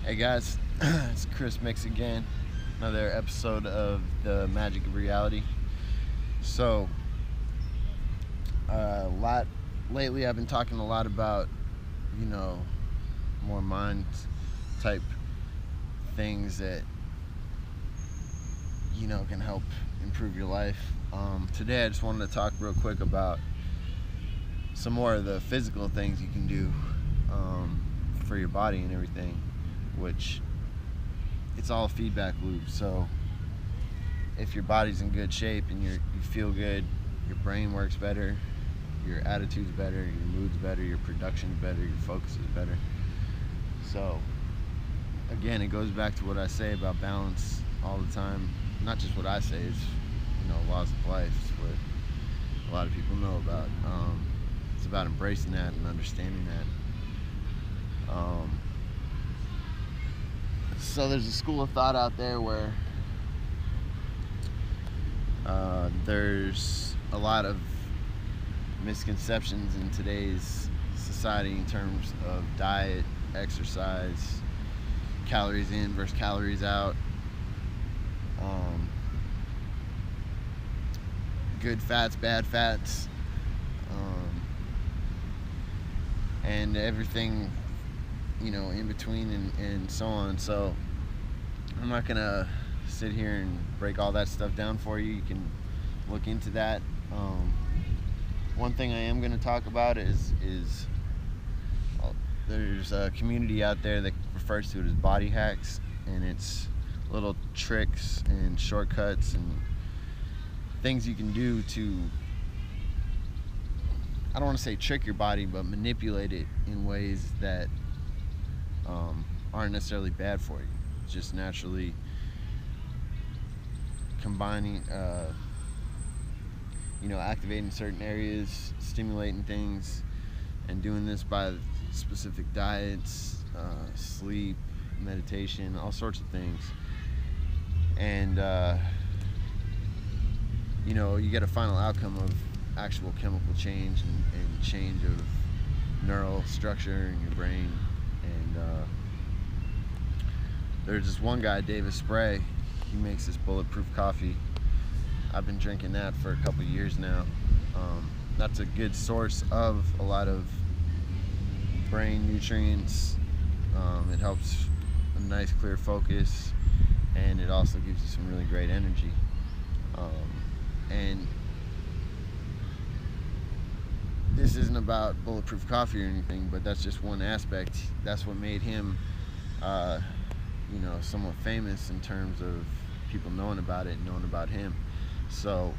Hey guys, it's Cmixx again. Another episode of the Magic of Reality. So, lately I've been talking a lot about, more mind type things that, can help improve your life. Today I just wanted to talk real quick about some more of the physical things you can do for your body and everything, which it's all a feedback loop. So if your body's in good shape and you feel good, your brain works better, your attitude's better, your mood's better, your production's better, your focus is better. So again, it goes back to what I say about balance all the time. Not just what I say, it's laws of life. It's what a lot of people know about. It's about embracing that and understanding that. So there's a school of thought out there where there's a lot of misconceptions in today's society in terms of diet, exercise, calories in versus calories out, good fats, bad fats, and everything in between and so on. So I'm not gonna sit here and break all that stuff down for you. You can look into that. One thing I am gonna talk about is there's a community out there that refers to it as body hacks, and it's little tricks and shortcuts and things you can do to, I don't want to say trick your body, but manipulate it in ways that aren't necessarily bad for you. It's just naturally combining, activating certain areas, stimulating things, and doing this by specific diets, sleep, meditation, all sorts of things. And you get a final outcome of actual chemical change and change of neural structure in your brain. And there's this one guy, David Spray. He makes this Bulletproof Coffee. I've been drinking that for a couple years now. That's a good source of a lot of brain nutrients. It helps a nice clear focus, and it also gives you some really great energy. And this isn't about Bulletproof Coffee or anything, but that's just one aspect. That's what made him somewhat famous in terms of people knowing about it and knowing about him. So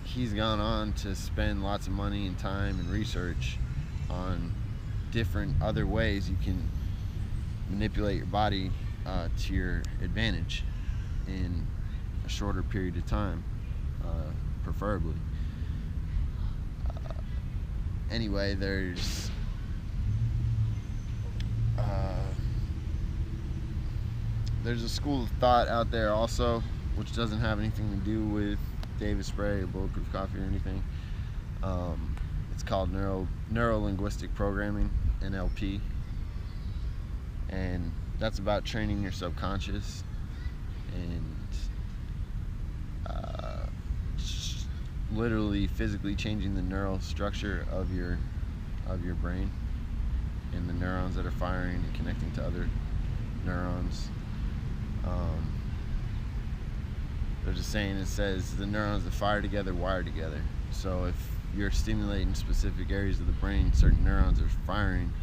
he's gone on to spend lots of money and time and research on different other ways you can manipulate your body to your advantage in a shorter period of time, preferably. Anyway, there's a school of thought out there also, which doesn't have anything to do with David Spray or Bulletproof Coffee or anything. It's called neuro-linguistic programming, NLP, and that's about training your subconscious and literally physically changing the neural structure of your brain and the neurons that are firing and connecting to other neurons. There's a saying that says the neurons that fire together wire together. So if you're stimulating specific areas of the brain, certain neurons are firing,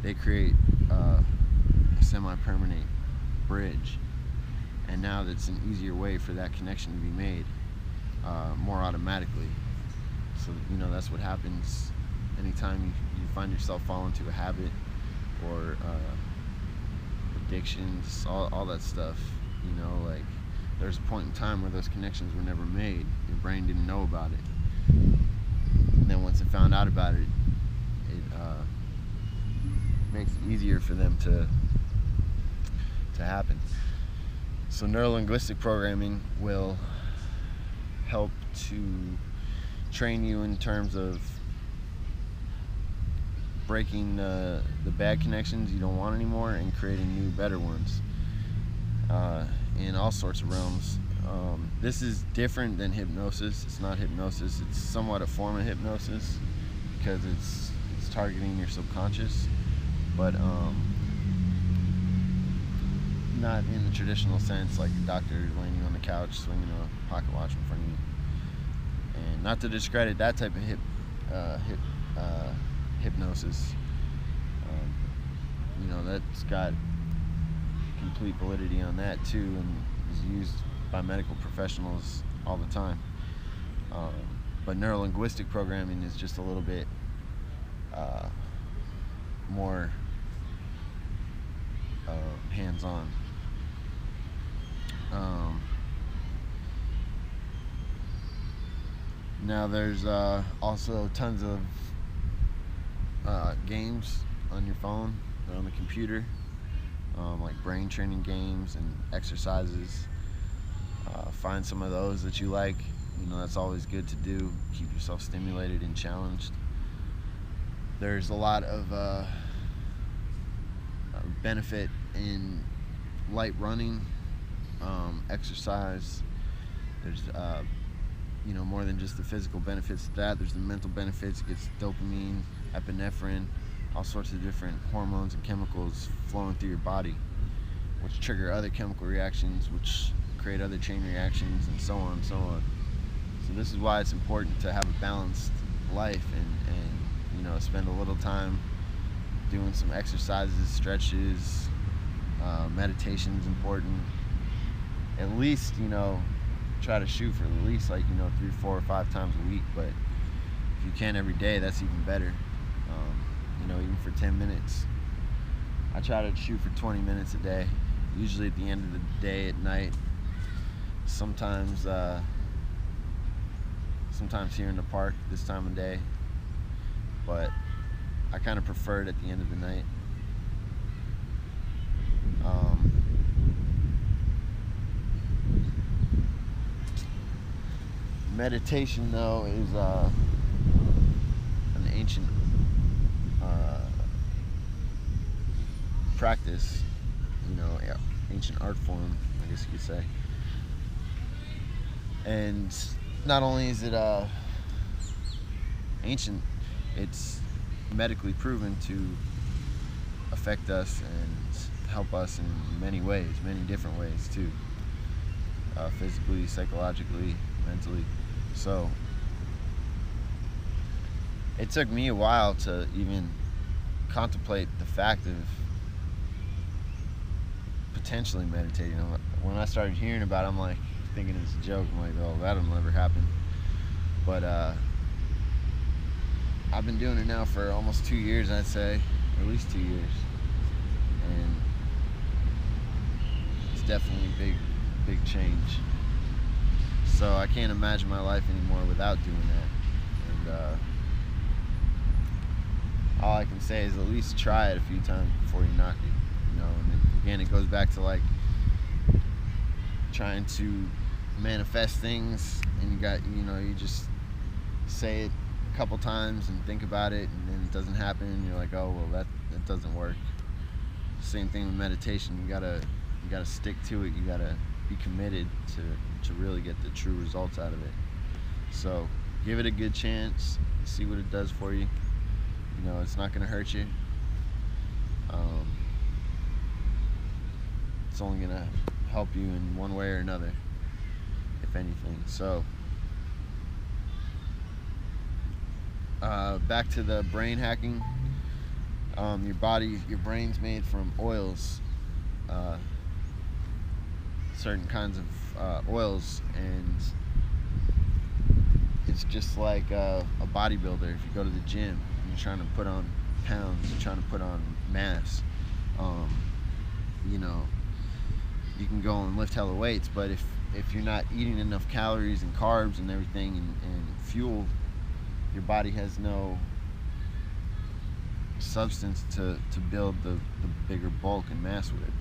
they create a semi-permanent bridge, and now that's an easier way for that connection to be made more automatically. So that's what happens anytime you find yourself falling into a habit or addictions, all that stuff. Like there's a point in time where those connections were never made. Your brain didn't know about it, and then once it found out about it, it makes it easier for them to happen. So neuro-linguistic programming will help to train you in terms of breaking the bad connections you don't want anymore and creating new, better ones in all sorts of realms. This is different than hypnosis. It's not hypnosis. It's somewhat a form of hypnosis because it's targeting your subconscious, but not in the traditional sense, like a doctor laying you on the couch swinging a pocket watch in front of you. And not to discredit that type of hypnosis, that's got complete validity on that too, and is used by medical professionals all the time. But neurolinguistic programming is just a little bit more hands-on. Now there's also tons of games on your phone or on the computer, like brain training games and exercises. Find some of those that you like. That's always good to do. Keep yourself stimulated and challenged. There's a lot of benefit in light running, exercise. There's more than just the physical benefits of that. There's the mental benefits. It gets dopamine, epinephrine, all sorts of different hormones and chemicals flowing through your body, which trigger other chemical reactions, which create other chain reactions, and so on and so on. So this is why it's important to have a balanced life and spend a little time doing some exercises, stretches, meditation is important. At least try to shoot for at least 3, 4, or 5 times a week, but if you can every day, that's even better. Even for 10 minutes. I try to shoot for 20 minutes a day, usually at the end of the day at night. Sometimes here in the park this time of day, but I kind of prefer it at the end of the night. Meditation, though, is an ancient practice, ancient art form, I guess you could say. And not only is it ancient, it's medically proven to affect us and help us in many ways, many different ways too, physically, psychologically, mentally. So it took me a while to even contemplate the fact of potentially meditating. When I started hearing about it, I'm like thinking it's a joke. I'm like, oh, that'll never happen. But I've been doing it now for almost 2 years, I'd say, at least 2 years, and it's definitely a big change. So I can't imagine my life anymore without doing that. And all I can say is at least try it a few times before you knock it. And again, it goes back to trying to manifest things, and you just say it a couple times and think about it, and then it doesn't happen, and you're like, oh well, that doesn't work. Same thing with meditation. You gotta stick to it. You gotta be committed to really get the true results out of it. So give it a good chance, see what it does for you. It's not gonna hurt you. It's only gonna help you in one way or another, if anything. So back to the brain hacking. Your brain's made from oils, certain kinds of oils, and it's just like a bodybuilder. If you go to the gym and you're trying to put on pounds, you're trying to put on mass, you can go and lift hella weights, but if you're not eating enough calories and carbs and everything and fuel, your body has no substance to build the bigger bulk and mass with.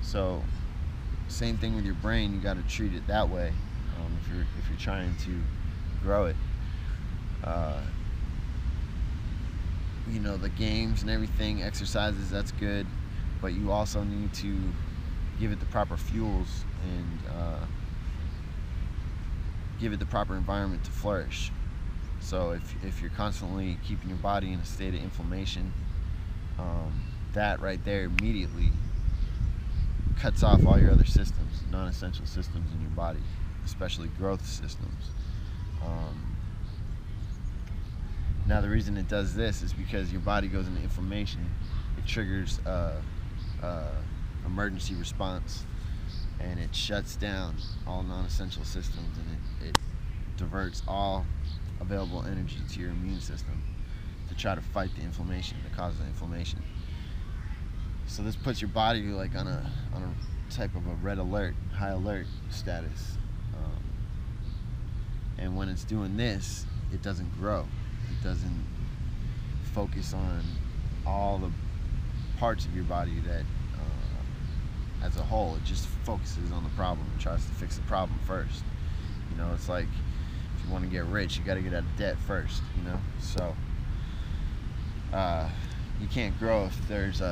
So same thing with your brain. You got to treat it that way if you're trying to grow it. you know, the games and everything, exercises, that's good, but you also need to give it the proper fuels and give it the proper environment to flourish. So if you're constantly keeping your body in a state of inflammation, that right there immediately cuts off all your other systems, non-essential systems in your body, especially growth systems. Now the reason it does this is because your body goes into inflammation. It triggers emergency response, and it shuts down all non-essential systems, and it diverts all available energy to your immune system to try to fight the inflammation, the cause of the inflammation. So this puts your body like on a type of a red alert, high alert status. And when it's doing this, it doesn't grow. It doesn't focus on all the parts of your body that, as a whole, it just focuses on the problem and tries to fix the problem first. You know, it's like if you want to get rich, you got to get out of debt first. You know, so you can't grow if there's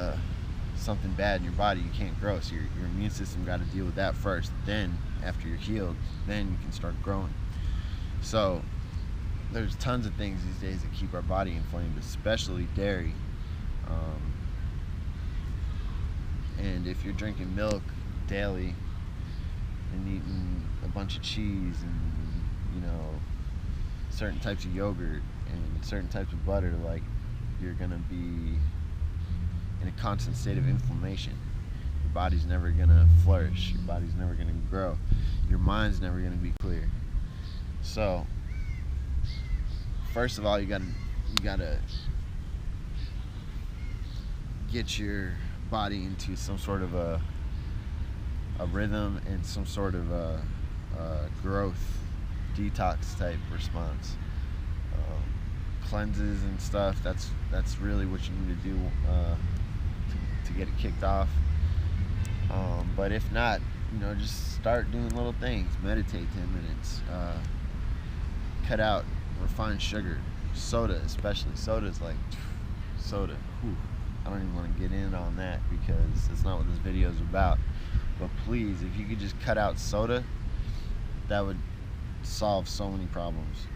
something bad in your body. You can't grow, so your immune system got to deal with that first. Then, after you're healed, then you can start growing. So there's tons of things these days that keep our body inflamed, especially dairy. And if you're drinking milk daily and eating a bunch of cheese and, you know, certain types of yogurt and certain types of butter, like, you're gonna be in a constant state of inflammation. Your body's never gonna flourish. Your body's never gonna grow. Your mind's never gonna be clear. So, first of all, you gotta get your body into some sort of a rhythm and some sort of a growth detox type response. Cleanses and stuff, that's really what you need to do to get it kicked off. But if not, you know, just start doing little things. Meditate 10 minutes. Cut out refined sugar, soda especially. Soda's like, soda, whew. I don't even want to get in on that because that's not what this video is about. But please, if you could just cut out soda, that would solve so many problems.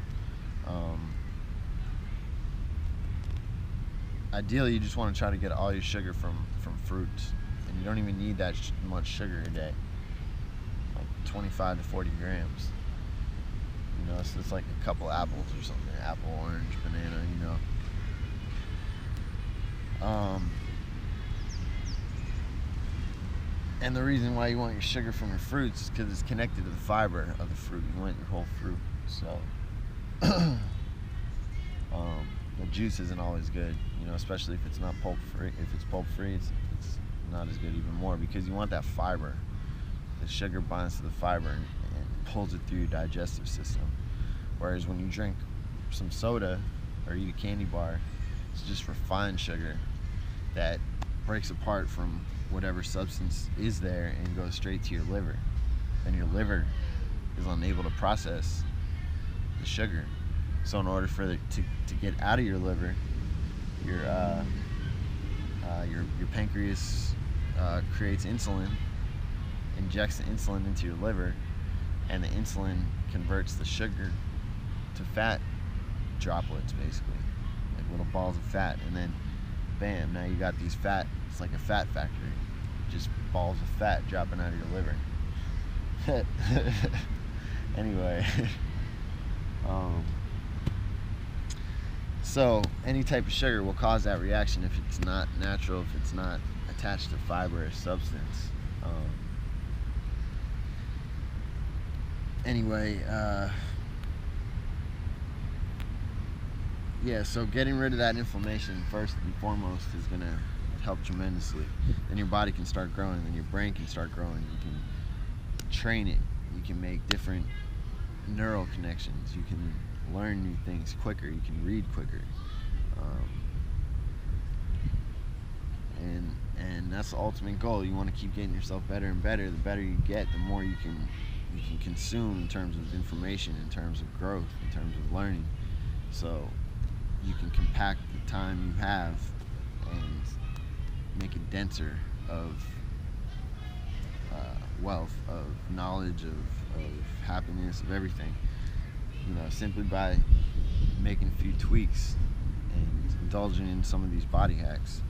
Ideally, you just want to try to get all your sugar from fruits, and you don't even need that much sugar a day, like 25 to 40 grams. You know, so it's like a couple apples or something, apple, orange, banana, you know. And the reason why you want your sugar from your fruits is because it's connected to the fiber of the fruit. You want your whole fruit. So the juice isn't always good, you know, especially if it's not pulp free. If it's pulp free, it's not as good even more, because you want that fiber. The sugar binds to the fiber and pulls it through your digestive system. Whereas when you drink some soda or eat a candy bar, it's just refined sugar that breaks apart from whatever substance is there and goes straight to your liver. And your liver is unable to process the sugar. So in order for it to get out of your liver, your pancreas creates insulin, injects the insulin into your liver, and the insulin converts the sugar to fat droplets, basically, like little balls of fat. And then bam, now you got these fat, it's like a fat factory, just balls of fat dropping out of your liver. Anyway, so any type of sugar will cause that reaction if it's not natural, if it's not attached to fiber or substance. Anyway, yeah, so getting rid of that inflammation first and foremost is going to help tremendously. Then your body can start growing, then your brain can start growing. You can train it. You can make different neural connections. You can learn new things quicker. You can read quicker. And that's the ultimate goal. You want to keep getting yourself better and better. The better you get, the more you can consume in terms of information, in terms of growth, in terms of learning. So you can compact the time you have and make it denser of wealth, of knowledge, of happiness, of everything, simply by making a few tweaks and indulging in some of these body hacks.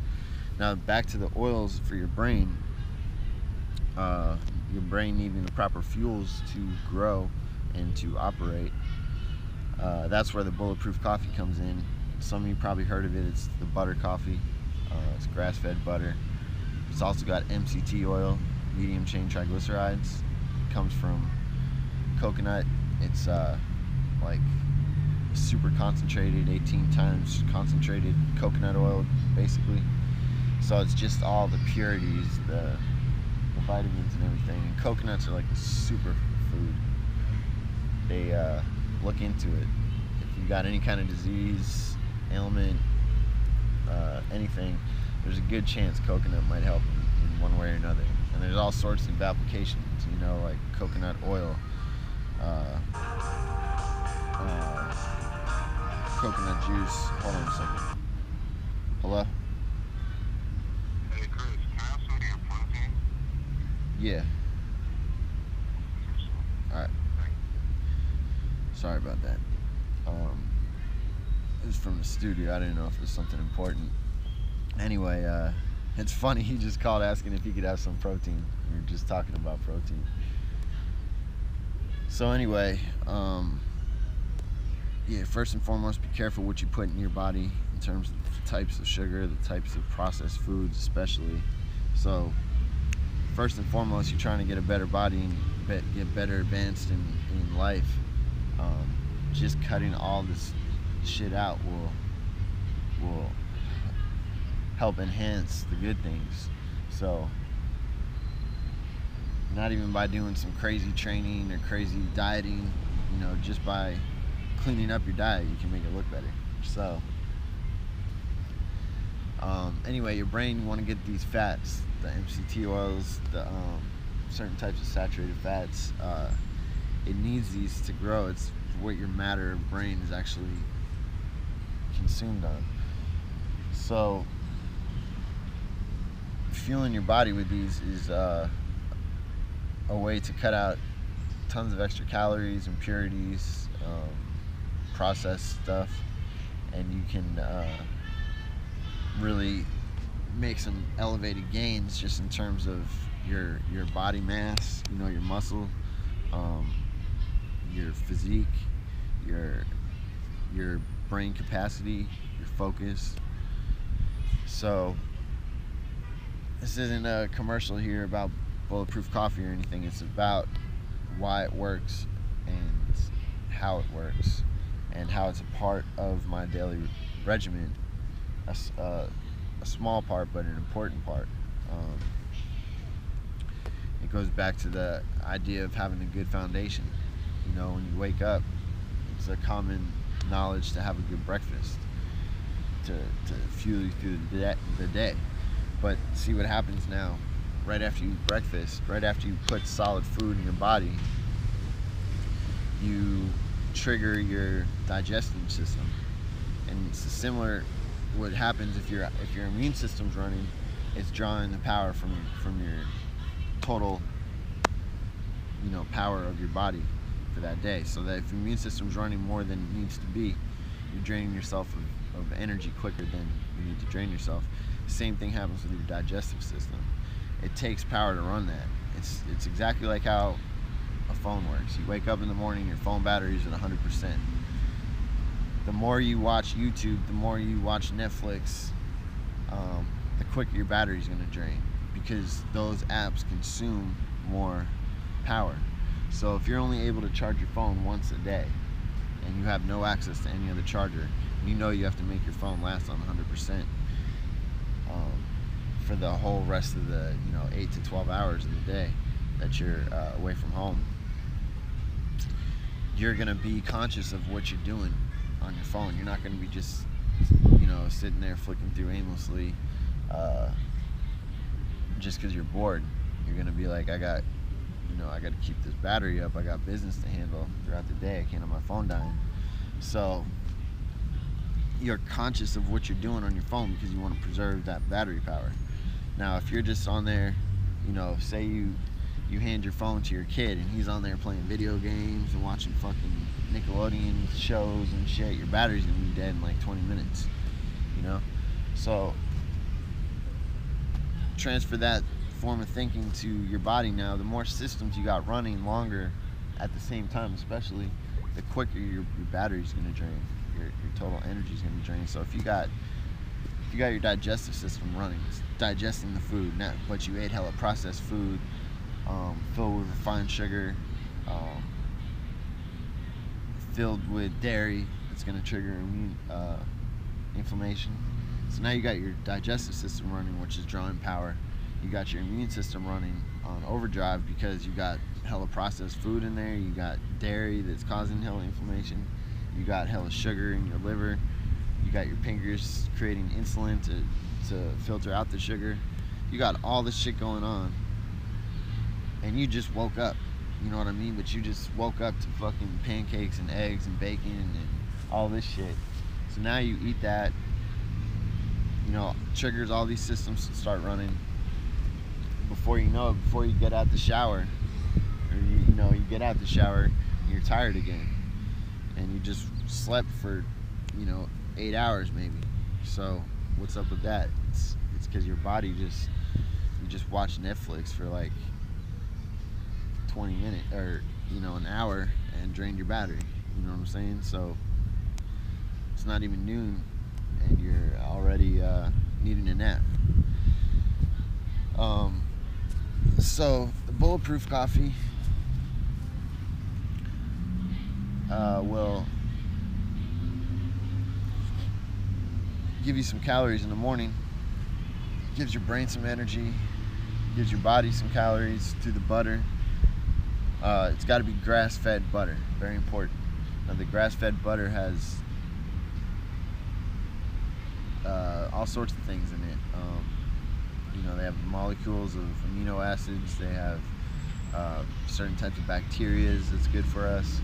Now back to the oils for your brain. Your brain needing the proper fuels to grow and to operate. That's where the Bulletproof Coffee comes in. Some of you probably heard of it. It's the butter coffee. It's grass-fed butter. It's also got MCT oil, medium chain triglycerides. It comes from coconut. It's like super concentrated, 18 times concentrated coconut oil, basically. So it's just all the purities, the vitamins and everything. And coconuts are like a super food. They look into it. If you got any kind of disease, ailment, anything, there's a good chance coconut might help in one way or another. And there's all sorts of applications, like coconut oil, coconut juice. Hold on a second. Hello? Hey Chris, can I also get protein? Yeah. Alright. Sorry about that. It was from the studio. I didn't know if it was something important. Anyway, it's funny, he just called asking if he could have some protein. We were just talking about protein. So anyway, yeah, first and foremost, be careful what you put in your body in terms of the types of sugar, the types of processed foods especially. So first and foremost, you're trying to get a better body and get better advanced in life. Just cutting all this shit out will help enhance the good things. So not even by doing some crazy training or crazy dieting, just by cleaning up your diet, you can make it look better. So anyway, your brain, you want to get these fats, the MCT oils, the certain types of saturated fats. It needs these to grow. It's what your matter of brain is actually consumed on. So fueling your body with these is a way to cut out tons of extra calories, impurities, processed stuff, and you can really make some elevated gains just in terms of your body mass, your muscle, your physique, your brain capacity, your focus. So this isn't a commercial here about Bulletproof Coffee or anything. It's about why it works and how it works and how it's a part of my daily regimen. A small part, but an important part. It goes back to the idea of having a good foundation. When you wake up, it's a common knowledge to have a good breakfast to fuel you through the day. But see what happens now. Right after you eat breakfast, right after you put solid food in your body, you trigger your digestive system. And it's similar what happens if your immune system's running. It's drawing the power from your total power of your body for that day. So that if your immune system's running more than it needs to be, you're draining yourself of energy quicker than you need to drain yourself. Same thing happens with your digestive system. It takes power to run that. It's exactly like how a phone works. You wake up in the morning, your phone battery is at 100%. The more you watch YouTube, the more you watch Netflix, the quicker your battery is going to drain, because those apps consume more power. So if you're only able to charge your phone once a day and you have no access to any other charger, you have to make your phone last on 100% for the whole rest of the 8 to 12 hours of the day that you're away from home. You're going to be conscious of what you're doing on your phone. You're not going to be just sitting there flicking through aimlessly just because you're bored. You're going to be like, I got to keep this battery up. I got business to handle throughout the day. I can't have my phone dying. So you're conscious of what you're doing on your phone because you want to preserve that battery power. Now, if you're just on there, say you hand your phone to your kid and he's on there playing video games and watching fucking Nickelodeon shows and shit, your battery's gonna be dead in like 20 minutes. So transfer that form of thinking to your body. Now, the more systems you got running longer at the same time, especially, the quicker your battery's going to drain, your total energy is going to drain. So if you got your digestive system running, it's digesting the food, but you ate hella processed food filled with refined sugar, filled with dairy, it's going to trigger inflammation. So now you got your digestive system running, which is drawing power. You got your immune system running on overdrive because you got hella processed food in there. You got dairy that's causing hella inflammation. You got hella sugar in your liver. You got your pancreas creating insulin to filter out the sugar. You got all this shit going on, and you just woke up. You know what I mean? But you just woke up to fucking pancakes and eggs and bacon and all this shit. So now you eat that. Triggers all these systems to start running. Before you know it, before you get out the shower, or you get out the shower, you're tired again, and you just slept for 8 hours maybe. So what's up with that? It's because your body you just watched Netflix for like 20 minutes or an hour and drained your battery. You know what I'm saying? So it's not even noon and you're already needing a nap. So the Bulletproof Coffee will give you some calories in the morning, gives your brain some energy, gives your body some calories through the butter. It's got to be grass-fed butter, very important. Now, the grass-fed butter has all sorts of things in it. They have molecules of amino acids. They have certain types of bacteria that's good for us.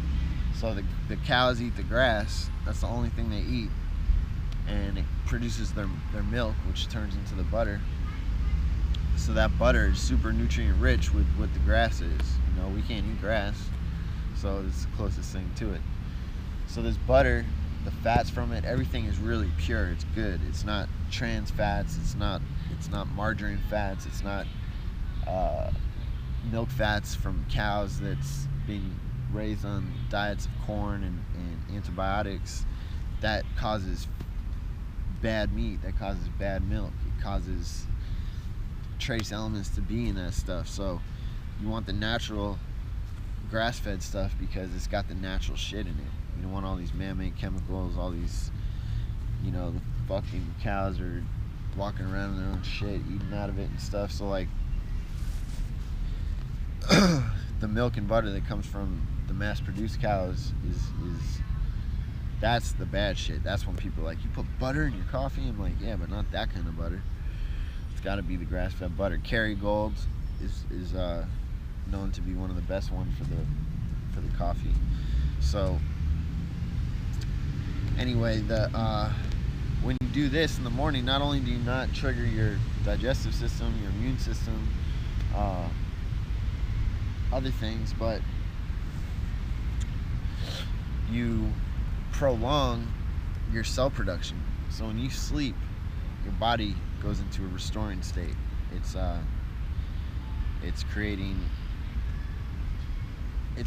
So the cows eat the grass. That's the only thing they eat, and it produces their milk, which turns into the butter. So that butter is super nutrient rich with what the grass is. We can't eat grass, so it's the closest thing to it. So this butter, the fats from it, everything is really pure. It's good. It's not trans fats. It's not margarine fats. It's not milk fats from cows that's being raised on diets of corn and antibiotics. That causes bad meat. That causes bad milk. It causes trace elements to be in that stuff. So you want the natural grass-fed stuff because it's got the natural shit in it. You don't want all these man-made chemicals, all these, the fucking cows are walking around in their own shit, eating out of it and stuff. So like the milk and butter that comes from the mass-produced cows is that's the bad shit. That's when people are like, you put butter in your coffee? I'm like, yeah, but not that kind of butter. It's got to be the grass-fed butter. Kerrygold is known to be one of the best ones for the coffee. So anyway, when you do this in the morning, not only do you not trigger your digestive system, your immune system, other things, but you prolong your cell production. So when you sleep, your body goes into a restoring state. It's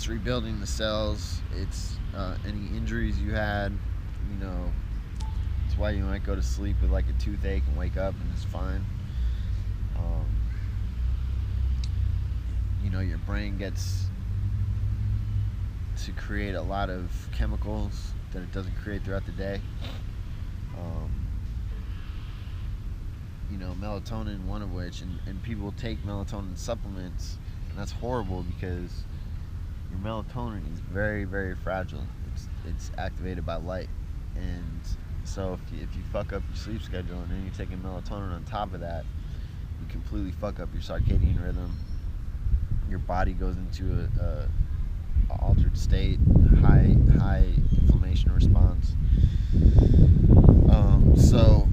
rebuilding the cells. It's any injuries you had, it's why you might go to sleep with like a toothache and wake up and it's fine. Your brain gets to create a lot of chemicals that it doesn't create throughout the day. Melatonin, one of which, and people take melatonin supplements, and that's horrible because your melatonin is very, very fragile. It's activated by light, and so if you fuck up your sleep schedule and then you're taking melatonin on top of that, you completely fuck up your circadian rhythm. Your body goes into a altered state, high inflammation response. So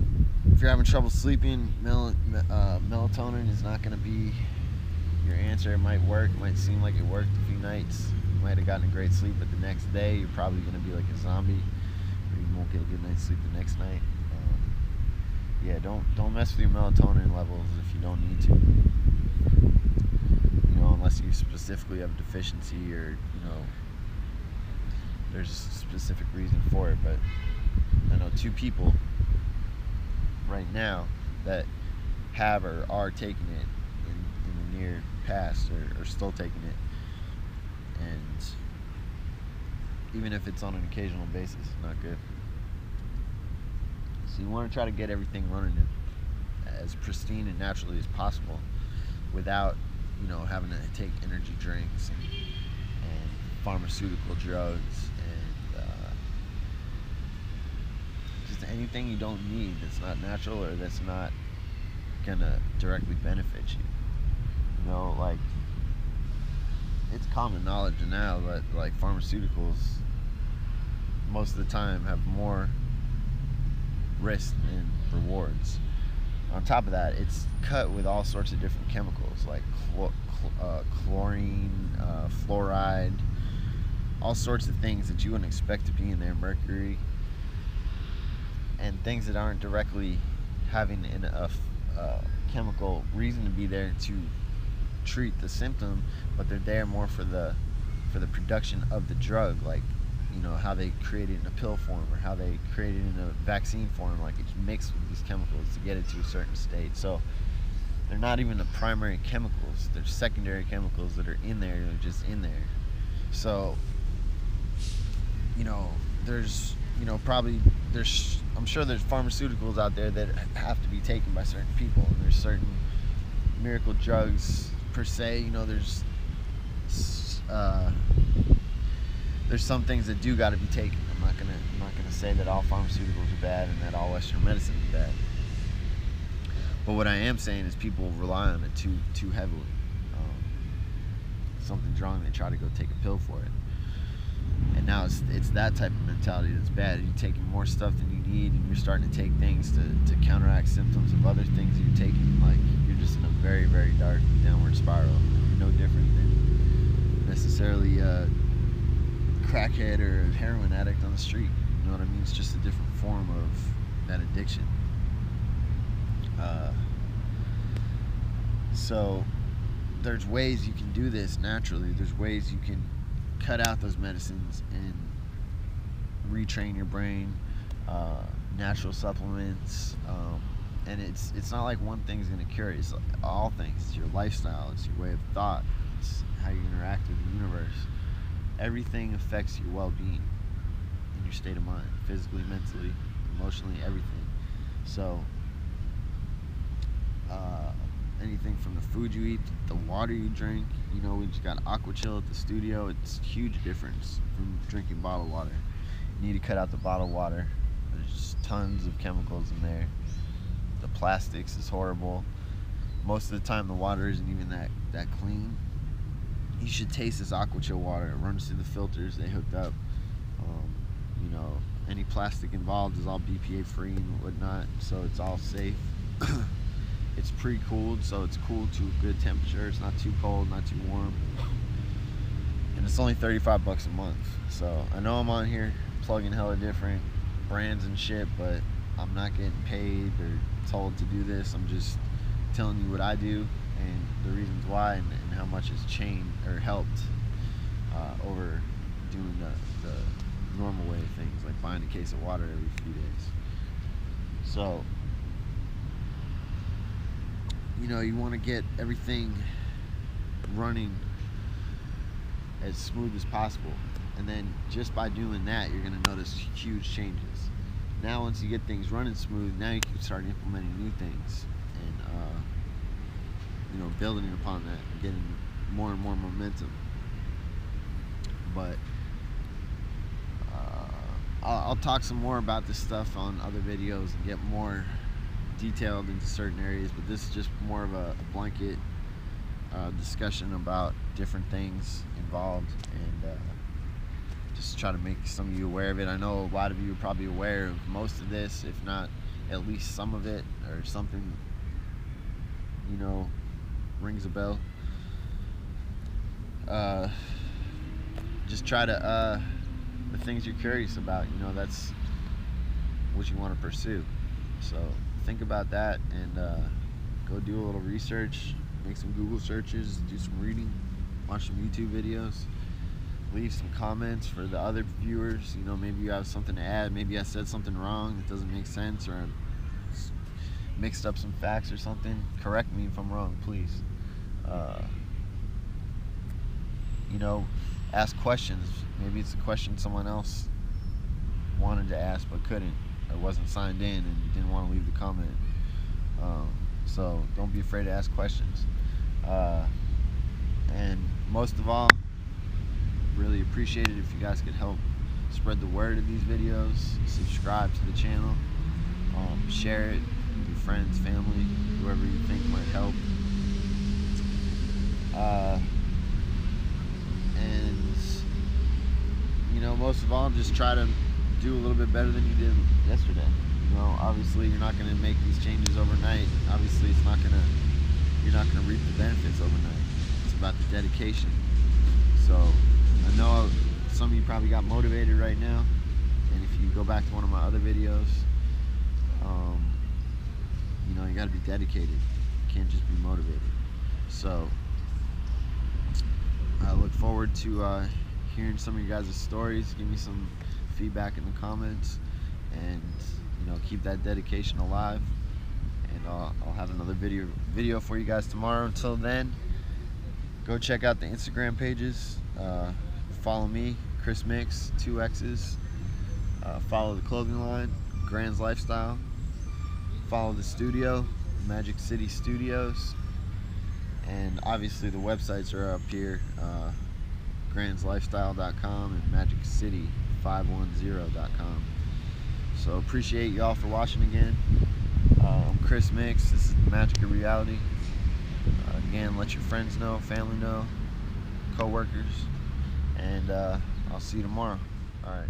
if you're having trouble sleeping, melatonin is not going to be your answer. It might work. It might seem like it worked a few nights. You might have gotten a great sleep, but the next day you're probably going to be like a zombie, or you won't get a good night's sleep the next night. Yeah, don't mess with your melatonin levels if you don't need to. You know, unless you specifically have a deficiency, or there's a specific reason for it. But I know 2 people right now that have or are taking it in the near past, or still taking it, and even if it's on an occasional basis, it's not good. So you want to try to get everything running as pristine and naturally as possible, without having to take energy drinks and pharmaceutical drugs and just anything you don't need that's not natural, or that's not gonna directly benefit you. Like, it's common knowledge now that like pharmaceuticals most of the time have more risk than rewards. On top of that, it's cut with all sorts of different chemicals like chlorine, fluoride, all sorts of things that you wouldn't expect to be in there, mercury, and things that aren't directly having a chemical reason to be there to treat the symptom, but they're there more for the production of the drug, like how they create it in a pill form, or how they create it in a vaccine form. Like, it's mixed with these chemicals to get it to a certain state. So they're not even the primary chemicals, they're secondary chemicals that are in there. They're just in there. So I'm sure there's pharmaceuticals out there that have to be taken by certain people, and there's certain miracle drugs per se. There's some things that do got to be taken. I'm not gonna say that all pharmaceuticals are bad and that all Western medicine is bad. But what I am saying is people rely on it too heavily. Something's wrong, they try to go take a pill for it. And now it's that type of mentality that's bad. You're taking more stuff than you need, and you're starting to take things to counteract symptoms of other things that you're taking. Like, you're just in a very, very dark downward spiral. You're no different than necessarily a crackhead or a heroin addict on the street. You know what I mean? It's just a different form of that addiction. So there's ways you can do this naturally. There's ways you can cut out those medicines and retrain your brain. Natural supplements, and it's not like one thing's going to cure it. It's like all things. It's your lifestyle, it's your way of thought, it's how you interact with the universe. Everything affects your well-being and your state of mind, physically, mentally, emotionally, everything. So anything from the food you eat, the water you drink. We just got Aqua Chill at the studio. It's a huge difference from drinking bottled water. You need to cut out the bottled water. There's tons of chemicals in there. The plastics is horrible. Most of the time the water isn't even that clean. You should taste this Aqua Chill water. It runs through the filters they hooked up. Any plastic involved is all BPA free and whatnot, so it's all safe. It's pre-cooled, so it's cooled to a good temperature. It's not too cold, not too warm. And it's only $35 a month. So I know I'm on here plugging hella different brands and shit, but I'm not getting paid or told to do this. I'm just telling you what I do and the reasons why, and how much it's changed or helped over doing the normal way of things, like buying a case of water every few days. So you want to get everything running as smooth as possible, and then just by doing that, you're going to notice huge changes. Now once you get things running smooth, now you can start implementing new things and building upon that and getting more and more momentum. But I'll talk some more about this stuff on other videos and get more detailed into certain areas, but this is just more of a blanket discussion about different things involved, and just try to make some of you aware of it. I know a lot of you are probably aware of most of this, if not at least some of it, or something, you know, rings a bell. Just try to the things you're curious about, you know, that's what you want to pursue. So think about that, and go do a little research, make some Google searches, do some reading, watch some YouTube videos, leave some comments for the other viewers. You know, maybe you have something to add, maybe I said something wrong that doesn't make sense, or I mixed up some facts or something. Correct me if I'm wrong, please. You know, ask questions. Maybe it's a question someone else wanted to ask but couldn't, or wasn't signed in and didn't want to leave the comment. So don't be afraid to ask questions. And most of all, really appreciate it if you guys could help spread the word of these videos, subscribe to the channel, share it with your friends, family, whoever you think might help. And you know, most of all, just try to do a little bit better than you did yesterday. You know, obviously you're not going to make these changes overnight. Obviously you're not going to reap the benefits overnight. It's about the dedication. So I know some of you probably got motivated right now, and if you go back to one of my other videos, you know, you got to be dedicated. You can't just be motivated. So I look forward to hearing some of you guys' stories. Give me some feedback in the comments, and you know, keep that dedication alive. And I'll have another video for you guys tomorrow. Until then, go check out the Instagram pages. Follow me, Cmixx, 2 X's. Follow the clothing line, Grand's Lifestyle. Follow the studio, Magic City Studios. And obviously the websites are up here, grandslifestyle.com and magiccity510.com. So appreciate y'all for watching again. I'm Cmixx. This is the magic of reality. Again, let your friends know, family know, co-workers, and I'll see you tomorrow. All right.